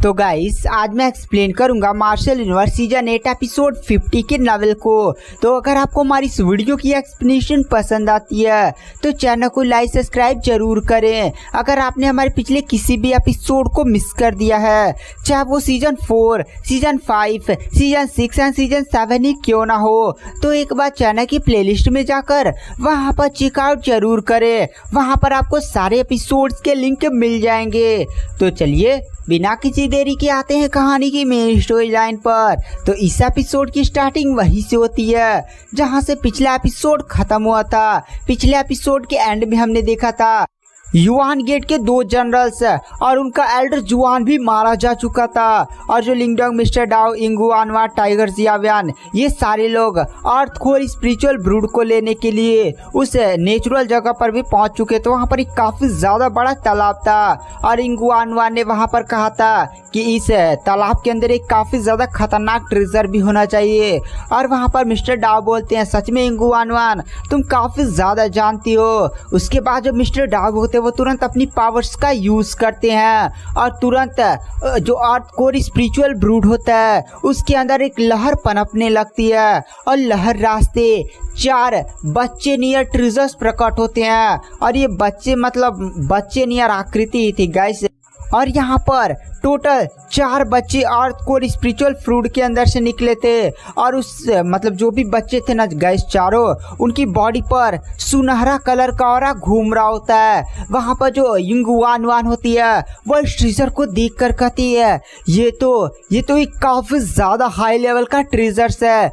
तो गाइस आज मैं एक्सप्लेन करूंगा मार्शल यूनिवर्स सीजन 8 एपिसोड 50 के नॉवेल को। तो अगर आपको हमारी इस वीडियो की एक्सप्लेनेशन पसंद आती है तो चैनल को लाइक सब्सक्राइब जरूर करें। अगर आपने हमारे पिछले किसी भी एपिसोड को मिस कर दिया है, चाहे वो season 4, season 5, season 6 and season 7 ही क्यों ना हो, तो एक बार चैनल की प्लेलिस्ट में जाकर वहां पर चेकआउट जरूर करें। वहां पर आपको सारे एपिसोड्स के लिंक मिल जाएंगे। तो चलिए बिना किसी देरी के आते हैं कहानी की मेन स्टोरी लाइन पर। तो इस एपिसोड की स्टार्टिंग वहीं से होती है जहां से पिछला एपिसोड खत्म हुआ था। पिछले एपिसोड के एंड में हमने देखा था युआन गेट के 2 जनरल्स और उनका एल्डर जुआन भी मारा जा चुका था, और जो लिंगडोंग, मिस्टर डाओ, इंगू आनवा, टाइगर जियाव्यान, ये सारे लोग अर्थ खोर स्पिरिचुअल ब्रूड को लेने के लिए उस नेचुरल जगह पर भी पहुंच चुके थे। वहां पर एक काफी ज्यादा बड़ा तालाब था और इंगू आनवा ने वहां पर कहा था कि इस तालाब के अंदर एक काफी ज्यादा खतरनाक ट्रेजर भी होना चाहिए। और वहां पर मिस्टर डाओ बोलते हैं, सच में इंगू आनवान तुम काफी ज्यादा जानती हो। उसके बाद जो मिस्टर डाओ होते वो तुरंत अपनी पावर्स का यूज करते हैं और तुरंत जो अर्थ कोर स्पिरिचुअल ब्रूड होता है उसके अंदर एक लहर पनपने लगती है और लहर रास्ते 4 बच्चे नियर ट्रेजर्स प्रकट होते हैं। और ये बच्चे नियर आकृति थी गाइस। और यहाँ पर टोटल 4 बच्चे अर्थ कोर स्पिरिचुअल फ्रूट के अंदर से निकले थे। और उस जो भी बच्चे थे ना गाइस चारों, उनकी बॉडी पर सुनहरा कलर का ऑरा घूम रहा होता है। वहाँ पर जो यिंगू वान होती है वो इस ट्रेजर को देख कर कहती है ये तो एक काफी ज्यादा हाई लेवल का ट्रेजर्स है।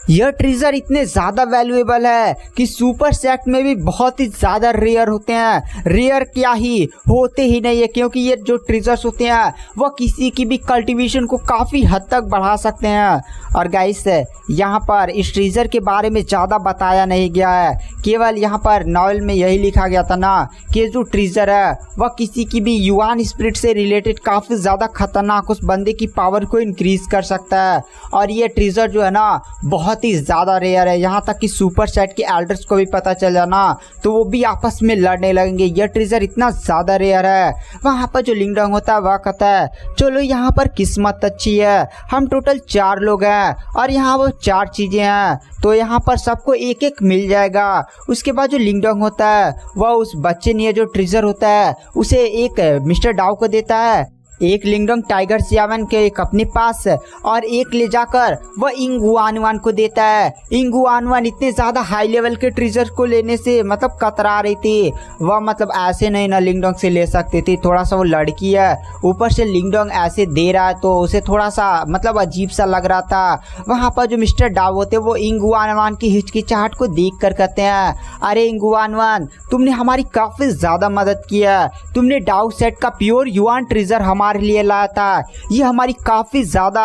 यह ट्रेजर इतने ज़्यादा वैल्यूएबल है कि सुपर सेट में भी बहुत ही ज़्यादा रेयर होते हैं। रेयर क्या ही होते ही नहीं है, क्योंकि ये जो ट्रेजर्स होते हैं वह किसी की भी कल्टीवेशन को काफ़ी हद तक बढ़ा सकते हैं। और गाइस यहाँ पर इस ट्रेजर के बारे में ज़्यादा बताया नहीं गया है, केवल यहाँ पर नॉवेल में यही लिखा गया था ना कि जो ट्रेजर है वह किसी की भी युआन स्पिरिट से रिलेटेड काफ़ी ज़्यादा खतरनाक उस बंदे की पावर को इंक्रीज कर सकता है। और ये ट्रेजर जो है ना बहुत ही ज़्यादा रेयर है, यहाँ तक कि सुपर सेट के एल्डर्स को भी पता चल जाना तो वो भी आपस में लड़ने लगेंगे। यह ट्रेजर इतना ज़्यादा रेयर है। वहाँ पर जो लिंगडोंग होता है वह कहता है चलो यहाँ पर किस्मत अच्छी है, हम टोटल 4 लोग हैं और यहाँ वो 4 चीज़ें हैं तो यहाँ पर सबको एक एक मिल जाएगा। उसके बाद जो लिंगडोंग होता है वह उस बच्चे ने जो ट्रेजर होता है उसे एक मिस्टर डाओ को देता है, एक लिंगडोंग टाइगर जियाव्यान के एक अपने पास और एक ले जाकर वह इंगू आनवान को देता है। इंगू आनवान इतने ज़्यादा हाई लेवल के ट्रेजर को लेने से कतरा रही थी। वह ऐसे नहीं ना लिंगडोंग से ले सकती थी, थोड़ा सा वो लड़की है, ऊपर से लिंगडोंग ऐसे दे रहा है तो उसे थोड़ा सा अजीब सा लग रहा था। वहाँ पर जो मिस्टर डाओ होते वो इंगू आनवान की हिचकिचाहट को देख कर कहते हैं, अरे इंगू आनवान तुमने हमारी काफ़ी ज़्यादा मदद की है, तुमने डाओ सेट का प्योर युआन ट्रेजर हमारे लिए लाया था। ये हमारी काफी ज्यादा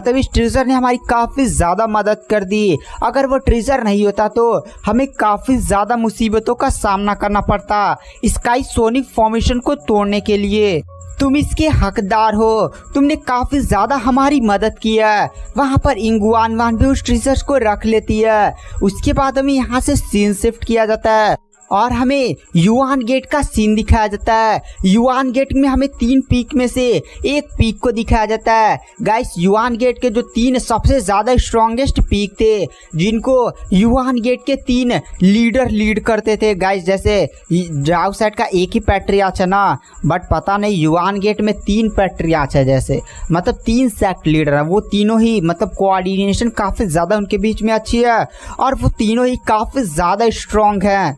इस ट्रेजर ने हमारी काफी ज्यादा मदद कर दी। अगर वो ट्रेजर नहीं होता तो हमें काफी ज्यादा मुसीबतों का सामना करना पड़ता स्काई सोनिक फॉर्मेशन को तोड़ने के लिए। तुम इसके हकदार हो, तुमने काफी ज्यादा हमारी मदद की है। वहाँ पर इंगू आनवान भी उस ट्रेजर को रख लेती है। उसके बाद हमें यहाँ से सीन शिफ्ट किया जाता है और हमें युआन गेट का सीन दिखाया जाता है। युआन गेट में हमें 3 पीक में से एक पीक को दिखाया जाता है। गाइस युआन गेट के जो 3 सबसे ज़्यादा स्ट्रॉन्गेस्ट पीक थे जिनको युआन गेट के 3 लीडर लीड करते थे। गाइस जैसे डाओ सेट का एक ही पैट्रियार्च है ना, बट पता नहीं युआन गेट में 3 पैट्रियार्च है, जैसे 3 सेक्ट लीडर है। वो तीनों ही कोऑर्डिनेशन काफ़ी ज़्यादा उनके बीच में अच्छी है और वो तीनों ही काफ़ी ज़्यादा स्ट्रॉन्ग हैं।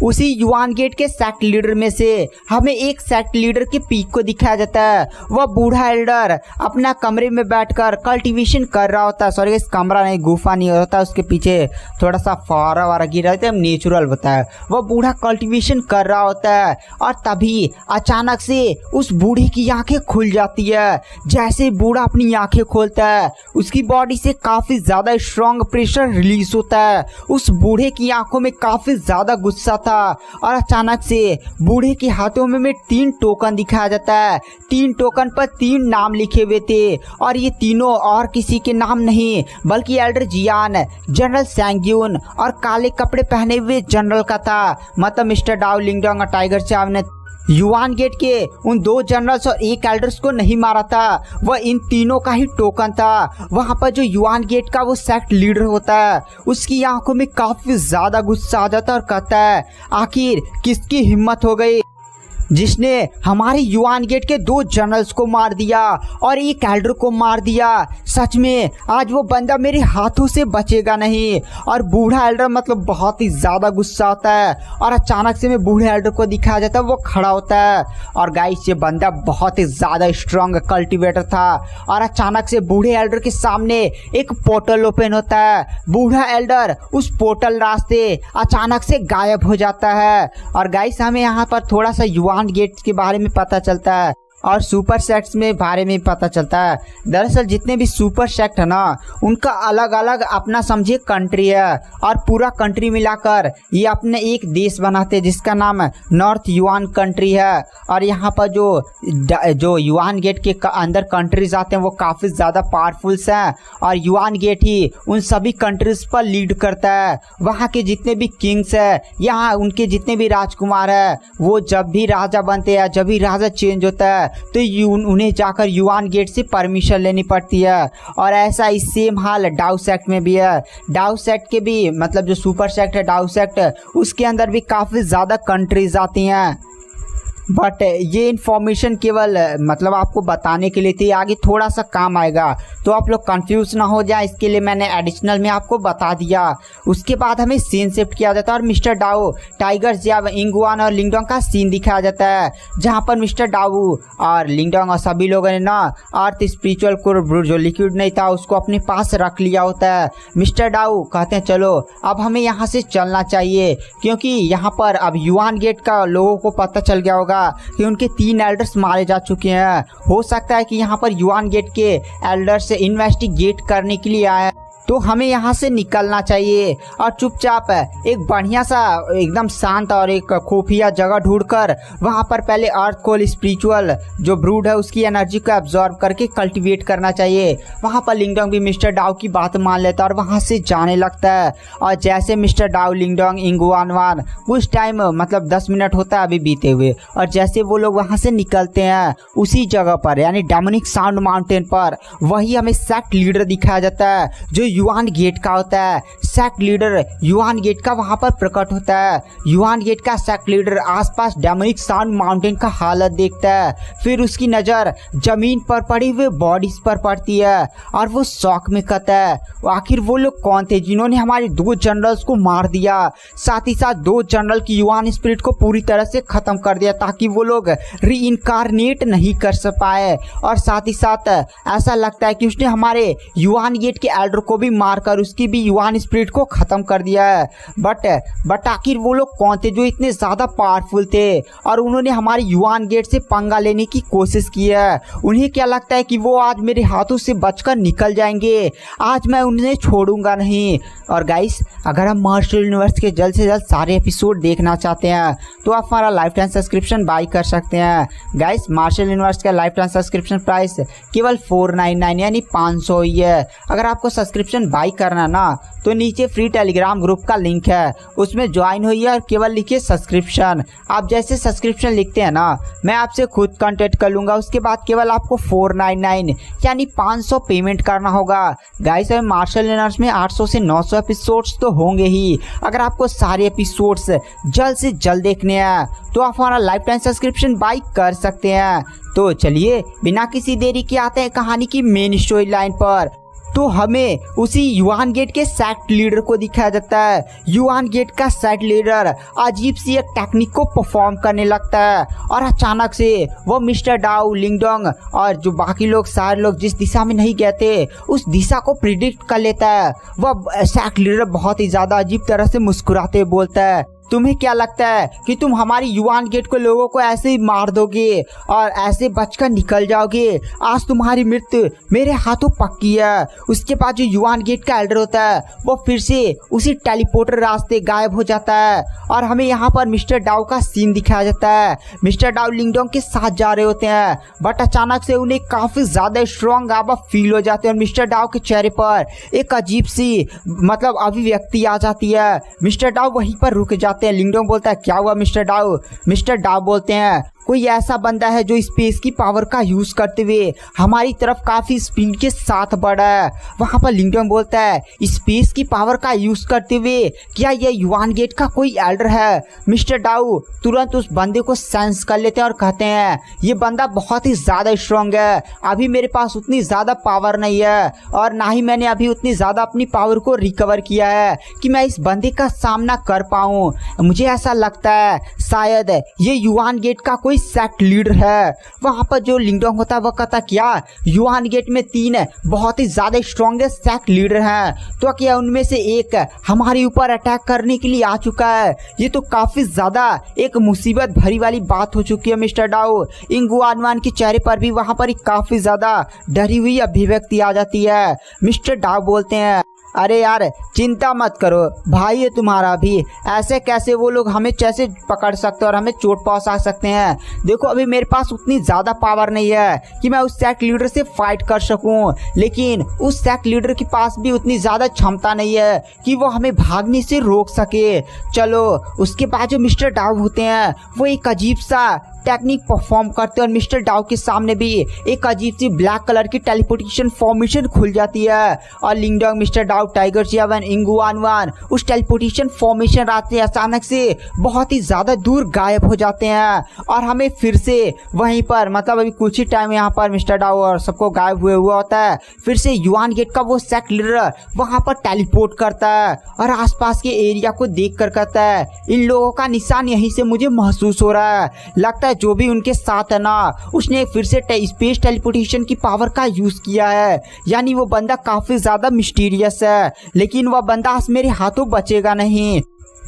उसी युआन गेट के सेक्ट लीडर में से हमें एक सेक्ट लीडर के पीक को दिखाया जाता है। वह बूढ़ा एल्डर अपना कमरे में बैठकर कल्टीवेशन कर रहा होता है। सॉरी इस कमरा नहीं, गुफा नहीं होता, उसके पीछे थोड़ा सा फवारा वारा गिरा होता है, नेचुरल होता है। वह बूढ़ा कल्टीवेशन कर रहा होता है और तभी अचानक से उस बूढ़े की आंखें खुल जाती है। जैसे बूढ़ा अपनी आंखें खोलता है उसकी बॉडी से काफ़ी ज़्यादा स्ट्रॉन्ग प्रेशर रिलीज होता है। उस बूढ़े की आंखों में काफ़ी ज़्यादा गुस्सा था और अचानक से बूढ़े के हाथों में 3 टोकन दिखाया जाता है। 3 टोकन पर 3 नाम लिखे हुए थे और ये तीनों और किसी के नाम नहीं बल्कि एल्डर जियान, जनरल सैंग्यून और काले कपड़े पहने हुए जनरल का था। मिस्टर डाओ, लिंगडोंग और टाइगर जियाव्यान युआन गेट के उन 2 जनरल्स और 1 एल्डर्स को नहीं मारा था, वह इन तीनों का ही टोकन था। वहाँ पर जो युआन गेट का वो सेक्ट लीडर होता है, उसकी आंखों में काफी ज्यादा गुस्सा आ जाता है और कहता है आखिर किसकी हिम्मत हो गई जिसने हमारे युआन गेट के 2 जनरल्स को मार दिया और 1 एल्डर को मार दिया। सच में आज वो बंदा मेरे हाथों से बचेगा नहीं। और बूढ़ा एल्डर मतलब बहुत ही ज़्यादा गुस्सा होता है और अचानक से मैं बूढ़े एल्डर को दिखाया जाता है, वो खड़ा होता है। और गाइस ये बंदा बहुत ही ज़्यादा स्ट्रॉन्ग कल्टिवेटर था और अचानक से बूढ़े एल्डर के सामने एक पोर्टल ओपन होता है। बूढ़ा एल्डर उस पोर्टल रास्ते अचानक से गायब हो जाता है। और गाइस हमें यहाँ पर थोड़ा सा युआन गेट्स के बारे में पता चलता है और सुपर सेक्ट्स में बारे में पता चलता है। दरअसल जितने भी सुपर सेक्ट है ना, उनका अलग अलग अपना समझिए कंट्री है और पूरा कंट्री मिलाकर ये अपने एक देश बनाते हैं जिसका नाम नॉर्थ युआन कंट्री है। और यहाँ पर जो युआन गेट के अंदर कंट्रीज आते हैं वो काफ़ी ज़्यादा पावरफुल्स हैं और युआन गेट ही उन सभी कंट्रीज पर लीड करता है। वहाँ के जितने भी किंग्स है, यहाँ उनके जितने भी राजकुमार है, वो जब भी राजा बनते हैं, जब भी राजा चेंज होता है तो उन्हें जाकर युआन गेट से परमिशन लेनी पड़ती है। और ऐसा ही सेम हाल डाउ सेक्ट में भी है। डाउ सेक्ट के भी मतलब जो सुपर सेक्ट है डाउ सेक्ट, उसके अंदर भी काफ़ी ज़्यादा कंट्रीज आती हैं। बट ये इन्फॉर्मेशन केवल मतलब आपको बताने के लिए थी, आगे थोड़ा सा काम आएगा तो आप लोग कंफ्यूज ना हो जाए, इसके लिए मैंने एडिशनल में आपको बता दिया। उसके बाद हमें सीन शिफ्ट किया जाता है और मिस्टर डाउ, टाइगर जियाब, इंगुआन और लिंगडोंग का सीन दिखाया जाता है, जहाँ पर मिस्टर डाउ और लिंगडोंग और सभी लोगों ने ना अर्थ स्पिरिचुअल कोर जो लिक्विड नहीं था उसको अपने पास रख लिया होता है। मिस्टर डाउ कहते हैं चलो अब हमें यहाँ से चलना चाहिए, क्योंकि यहाँ पर अब युआन गेट का लोगों को पता चल गया होगा कि उनके 3 एल्डर्स मारे जा चुके हैं। हो सकता है कि यहाँ पर युआन गेट के एल्डर्स से इन्वेस्टिगेट करने के लिए आए, तो हमें यहाँ से निकलना चाहिए और चुपचाप एक बढ़िया सा एकदम शांत और एक खुफिया जगह ढूंढकर वहाँ पर पहले अर्थ कोल स्पिरिचुअल जो ब्रूड है उसकी एनर्जी को एब्जॉर्ब करके कल्टीवेट करना चाहिए। वहाँ पर लिंगडोंग भी मिस्टर डाउ की बात मान लेता है और वहाँ से जाने लगता है। और जैसे मिस्टर डाउ, लिंगडोंग, इंगुआनवान कुछ टाइम मतलब 10 मिनट होता है अभी बीते हुए, और जैसे वो लोग वहाँ से निकलते हैं उसी जगह पर यानी डेमोनिक साउंड माउंटेन पर वही हमें सेक्ट लीडर दिखाया जाता है जो युआन गेट का होता है। सेक्ट लीडर युआन गेट का वहां पर प्रकट होता है। युआन गेट का सेक्ट लीडर आसपास डेमोनिक साउंड माउंटेन का हालत देखता है, फिर उसकी नज़र जमीन पर पड़ी हुई बॉडीज पर पड़ती है और वो शौक में कहता है आखिर वो लोग कौन थे जिन्होंने हमारे 2 जनरल्स को मार दिया, साथ ही साथ 2 जनरल की युआन स्पिरिट को पूरी तरह से खत्म कर दिया ताकि वो लोग रीइनकारनेट नहीं कर पाए। और साथ ही साथ ऐसा लगता है कि उसने हमारे युआन गेट के एल्डर को भी मारकर उसकी भी युआन स्पिरिट को खत्म कर दिया है। बट आखिर वो लोग कौन थे जो इतने ज़्यादा पावरफुल थे और उन्होंने हमारे युआन गेट से पंगा लेने की कोशिश की है। उन्हें क्या लगता है कि वो आज मेरे हाथों से बचकर निकल जाएंगे, आज मैं उन्हें छोड़ूंगा नहीं। और गाइस अगर हम मार्शल यूनिवर्स के जल्द से जल्द सारे एपिसोड देखना चाहते हैं तो आप हमारा लाइफ टाइम सब्सक्रिप्शन बाई कर सकते हैं। गाइस मार्शल यूनिवर्स का लाइफ टाइम सब्सक्रिप्शन प्राइस केवल 499 यानी 500 ही है। अगर आपको सब्सक्रिप्शन बाई करना ना तो नीचे फ्री टेलीग्राम ग्रुप का लिंक है, उसमें ज्वाइन होइए और केवल लिखिए सब्सक्रिप्शन। आप जैसे सब्सक्रिप्शन लिखते हैं ना मैं आपसे खुद कांटेक्ट कर लूँगा, उसके बाद केवल आपको 499 यानी 500 पेमेंट करना होगा। गाइस अभी मार्शल यूनिवर्स में 800 से 900 एपिसोड्स तो होंगे ही। अगर आपको सारे एपिसोड्स जल्द से जल्द देखने हैं तो आप हमारा लाइफ टाइम सब्सक्रिप्शन बाई कर सकते हैं। तो चलिए बिना किसी देरी के आते हैं कहानी की मेन स्टोरी लाइन पर। तो हमें उसी युआन गेट के सेक्ट लीडर को दिखाया जाता है। युआन गेट का सेक्ट लीडर अजीब सी एक टेक्निक को परफॉर्म करने लगता है और अचानक से वो मिस्टर डाउ, लिंगडोंग और जो बाकी लोग सारे लोग जिस दिशा में नहीं गए थे उस दिशा को प्रिडिक्ट कर लेता है। वह सेक्ट लीडर बहुत ही ज़्यादा अजीब तरह से मुस्कुराते बोलता है तुम्हें क्या लगता है कि तुम हमारी युआन गेट को लोगों को ऐसे ही मार दोगे और ऐसे बचकर निकल जाओगे? आज तुम्हारी मृत्यु मेरे हाथों पक्की है। उसके बाद जो युआन गेट का एल्डर होता है वो फिर से उसी टेलीपोर्टर रास्ते गायब हो जाता है और हमें यहाँ पर मिस्टर डाउ का सीन दिखाया जाता है। मिस्टर डाउ लिंगडोंग के साथ जा रहे होते हैं बट अचानक से उन्हें काफ़ी ज़्यादा स्ट्रॉन्ग आवा फील हो जाते हैं और मिस्टर डाउ के चेहरे पर एक अजीब सी मतलब अभिव्यक्ति आ जाती है। मिस्टर डाउ वहीं पर रुक जाते हैं। लिंगडोंग बोलता है क्या हुआ मिस्टर डाउ? मिस्टर डाउ बोलते हैं कोई ऐसा बंदा है जो स्पेस की पावर का यूज करते हुए हमारी तरफ काफी स्पीड के साथ बढ़ा है। वहां पर लिंगडोंग बोलता है स्पेस की पावर का यूज करते हुए क्या ये युआन गेट का कोई एल्डर है। मिस्टर डाउ तुरंत उस बंदे को सेंस कर लेते हैं और कहते हैं ये बंदा बहुत ही ज्यादा स्ट्रांग है, अभी मेरे पास उतनी ज्यादा पावर नहीं है और ना ही मैंने अभी उतनी ज्यादा अपनी पावर को रिकवर किया है कि मैं इस बंदे का सामना कर पाऊं। मुझे ऐसा लगता है शायद ये युआन गेट का कोई सेक्ट लीडर है। वहां पर जो लिंगडोंग होता है वह कहता क्या युआन गेट में 3 बहुत ही ज्यादा स्ट्रॉन्गेस्ट सेक्ट लीडर हैं, तो क्या उनमें से एक हमारे ऊपर अटैक करने के लिए आ चुका है। ये तो काफी ज्यादा एक मुसीबत भरी वाली बात हो चुकी है मिस्टर डाउ। इंगुआनवान के चेहरे पर भी वहां पर काफी ज्यादा डरी हुई अभिव्यक्ति आ जाती है। मिस्टर डाउ बोलते हैं अरे यार चिंता मत करो भाई, ये तुम्हारा भी ऐसे कैसे वो लोग हमें कैसे पकड़ सकते हैं और हमें चोट पहुंचा सकते हैं। देखो अभी मेरे पास उतनी ज़्यादा पावर नहीं है कि मैं उस सेक्ट लीडर से फाइट कर सकूं, लेकिन उस सेक्ट लीडर के पास भी उतनी ज़्यादा क्षमता नहीं है कि वो हमें भागने से रोक सके। चलो उसके बाद जो मिस्टर डाउ होते हैं वो एक अजीब सा टेक्निक परफॉर्म करते हैं और मिस्टर डाउ के सामने भी एक अजीब सी ब्लैक कलर की टेलीपोर्टेशन फॉर्मेशन खुल जाती है और लिंगडोंग, मिस्टर डाउ, टाइगर जियावन, इंगुआनवान उस टेलीपोर्टेशन फॉर्मेशन रास्ते अचानक से बहुत ही ज़्यादा दूर गायब हो जाते हैं और हमें फिर से वहीं पर मतलब अभी कुछ ही टाइम यहाँ पर मिस्टर डाउ और सबको गायब हुए हुआ होता है। फिर से युआन गेट का वो सेक्ट लीडर वहाँ पर टेलीपोर्ट करता है और आसपास के एरिया को देख कर कहता है इन लोगों का निशान यहीं से मुझे महसूस हो रहा है, लगता है जो भी उनके साथ है ना उसने फिर से स्पेस टेलीपोर्टेशन की पावर का यूज किया है। यानी वो बंदा काफी ज्यादा मिस्टीरियस है, लेकिन वह बंदा मेरे हाथों बचेगा नहीं।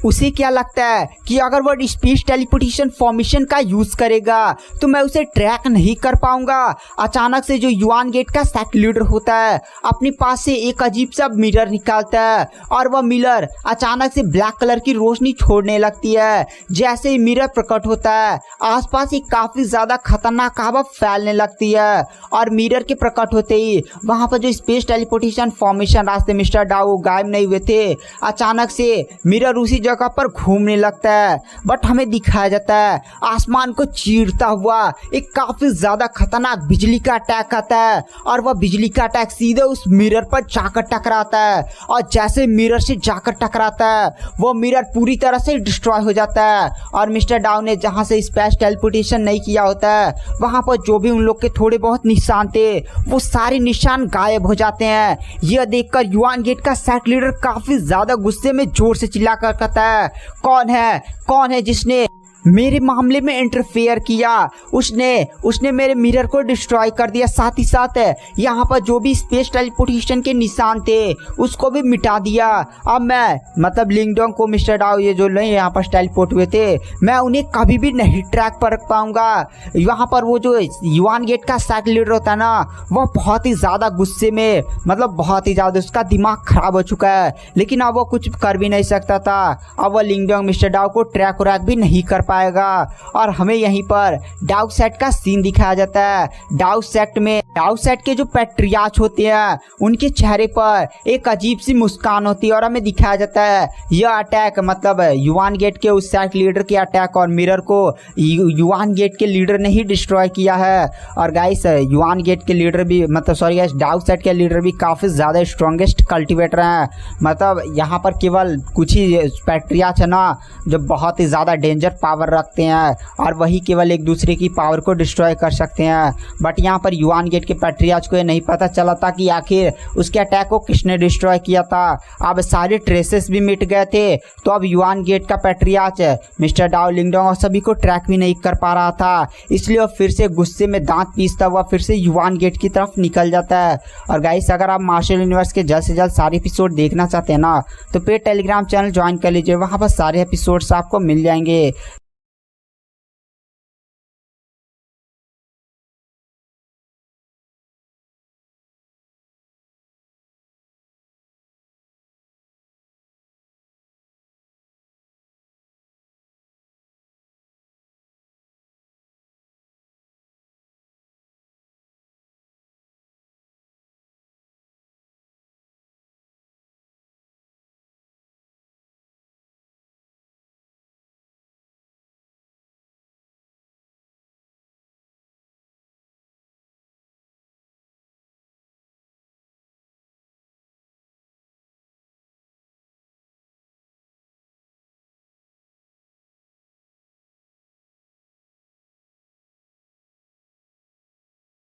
उसे क्या लगता है कि अगर वो स्पेस टेलीपोर्टेशन फॉर्मेशन का यूज करेगा तो मैं उसे ट्रैक नहीं कर पाऊंगा। अचानक से जो युआन गेट का सेक्ट लीडर होता है अपने पास से एक अजीब सा मिरर निकालता है और वह मिरर अचानक से ब्लैक कलर की रोशनी छोड़ने लगती है। जैसे ही मिरर प्रकट होता है आसपास एक काफी ज्यादा खतरनाक हवा फैलने लगती है और मिरर के प्रकट होते ही वहां पर जो स्पेस टेलीपोर्टेशन फॉर्मेशन रास्ते मिस्टर डाउ गायब नहीं हुए थे, अचानक से मिरर उसी जगह पर घूमने लगता है। बट हमें दिखाया जाता है आसमान को चीरता हुआ एक काफी ज्यादा खतरनाक बिजली का अटैक आता है और वह बिजली का अटैक सीधे उस मिरर पर जाकर टकराता है और जैसे मिरर से जाकर टकराता है वो मिरर पूरी तरह से डिस्ट्रॉय हो जाता है और मिस्टर डाउ ने जहां से स्पेस टेलीपोर्टेशन नहीं किया होता है वहां पर जो भी उन लोग के थोड़े बहुत निशान थे वो सारे निशान गायब हो जाते हैं। यह देखकर युआन गेट का सेक्ट लीडर काफी ज्यादा गुस्से में जोर से चिल्लाकर कहता है कौन है जिसने मेरे मामले में इंटरफेयर किया, उसने मेरे मिरर को डिस्ट्रॉय कर दिया, साथ ही साथ यहाँ पर जो भी स्पेस टेलीपोर्टेशन के निशान थे उसको भी मिटा दिया। अब मैं मतलब लिंगडोंग को मिस्टर डाउ ये जो नहीं यहाँ पर टेलीपोर्ट हुए थे मैं उन्हें कभी भी नहीं ट्रैक पर रख पाऊंगा। यहाँ पर वो जो युआन गेट का सेक्ट लीडर होता है ना वह बहुत ही ज़्यादा गुस्से में मतलब बहुत ही ज़्यादा उसका दिमाग खराब हो चुका है, लेकिन अब वो कुछ कर भी नहीं सकता था। अब वह लिंगडोंग मिस्टर डाउ को ट्रैक भी नहीं कर पाएगा और हमें यहीं पर डाउ सेट का सीन दिखाया जाता है। डाउ सेट के जो पैट्रियार्च होते हैं उनके चेहरे पर एक अजीब सी मुस्कान होती है और हमें दिखाया जाता है यह अटैक मतलब युआन गेट के उस सेक्ट लीडर के अटैक और मिरर को युआन गेट के लीडर ने ही डिस्ट्रॉय किया है। और गाइस युआन गेट के लीडर भी मतलब सॉरी गाइस डाउ सेट के लीडर भी काफी ज्यादा स्ट्रॉन्गेस्ट कल्टिवेटर हैं। मतलब यहाँ पर केवल कुछ ही पैट्रियार्च है ना जो बहुत ही ज्यादा डेंजर पावर रखते हैं और वही केवल एक दूसरे की पावर को डिस्ट्रॉय कर सकते हैं। बट यहाँ पर युआन गेट के पैट्रियार्च को ये नहीं पता चला था कि आखिर उसके अटैक को किसने डिस्ट्रॉय किया था। अब सारे ट्रेसेस भी मिट गए थे तो अब युआन गेट का पैट्रियार्च मिस्टर डाउ, लिंगडोंग और सभी को ट्रैक भी नहीं कर पा रहा था, इसलिए वो फिर से गुस्से में दांत पीसता हुआ फिर से युआन गेट की तरफ निकल जाता है। और गाइस अगर आप मार्शल यूनिवर्स के जल्द से जल्द सारे एपिसोड देखना चाहते हैं ना तो फिर टेलीग्राम चैनल ज्वाइन कर लीजिए, वहाँ पर सारे एपिसोड्स आपको मिल जाएंगे।